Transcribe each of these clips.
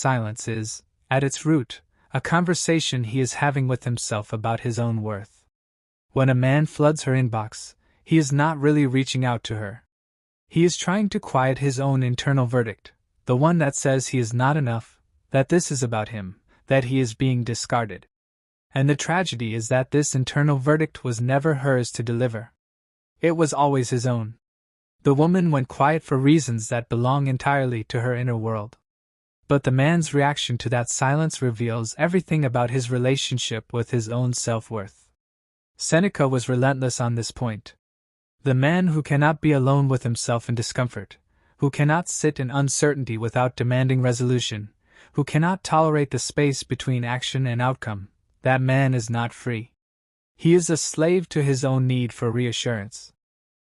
silence is, at its root, a conversation he is having with himself about his own worth. When a man floods her inbox, he is not really reaching out to her. He is trying to quiet his own internal verdict, the one that says he is not enough, that this is about him, that he is being discarded. And the tragedy is that this internal verdict was never hers to deliver. It was always his own. The woman went quiet for reasons that belong entirely to her inner world. But the man's reaction to that silence reveals everything about his relationship with his own self-worth. Seneca was relentless on this point. The man who cannot be alone with himself in discomfort, who cannot sit in uncertainty without demanding resolution, who cannot tolerate the space between action and outcome, that man is not free. He is a slave to his own need for reassurance.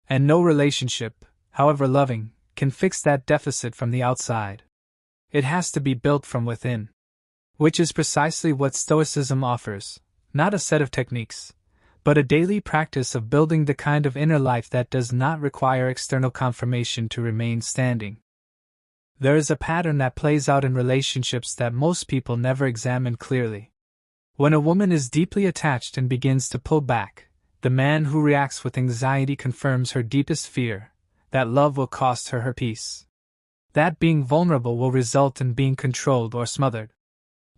And no relationship, however loving, can fix that deficit from the outside. It has to be built from within. Which is precisely what Stoicism offers, not a set of techniques, but a daily practice of building the kind of inner life that does not require external confirmation to remain standing. There is a pattern that plays out in relationships that most people never examine clearly. When a woman is deeply attached and begins to pull back, the man who reacts with anxiety confirms her deepest fear, that love will cost her her peace. That being vulnerable will result in being controlled or smothered.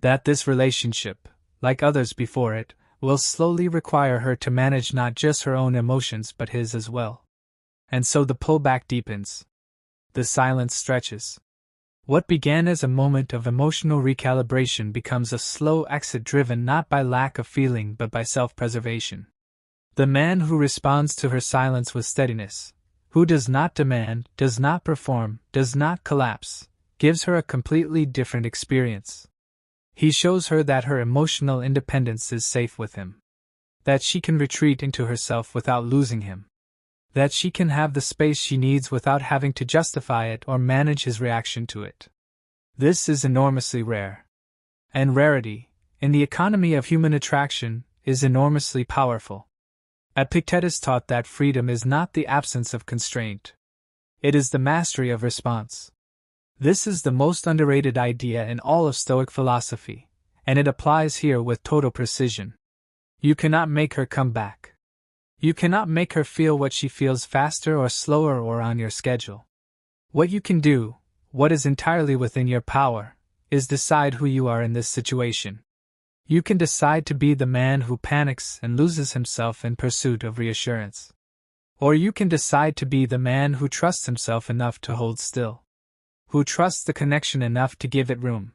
That this relationship, like others before it, will slowly require her to manage not just her own emotions but his as well. And so the pullback deepens. The silence stretches. What began as a moment of emotional recalibration becomes a slow exit driven not by lack of feeling but by self-preservation. The man who responds to her silence with steadiness, who does not demand, does not perform, does not collapse, gives her a completely different experience. He shows her that her emotional independence is safe with him. That she can retreat into herself without losing him. That she can have the space she needs without having to justify it or manage his reaction to it. This is enormously rare. And rarity, in the economy of human attraction, is enormously powerful. Epictetus taught that freedom is not the absence of constraint. It is the mastery of response. This is the most underrated idea in all of Stoic philosophy, and it applies here with total precision. You cannot make her come back. You cannot make her feel what she feels faster or slower or on your schedule. What you can do, what is entirely within your power, is decide who you are in this situation. You can decide to be the man who panics and loses himself in pursuit of reassurance. Or you can decide to be the man who trusts himself enough to hold still. Who trusts the connection enough to give it room.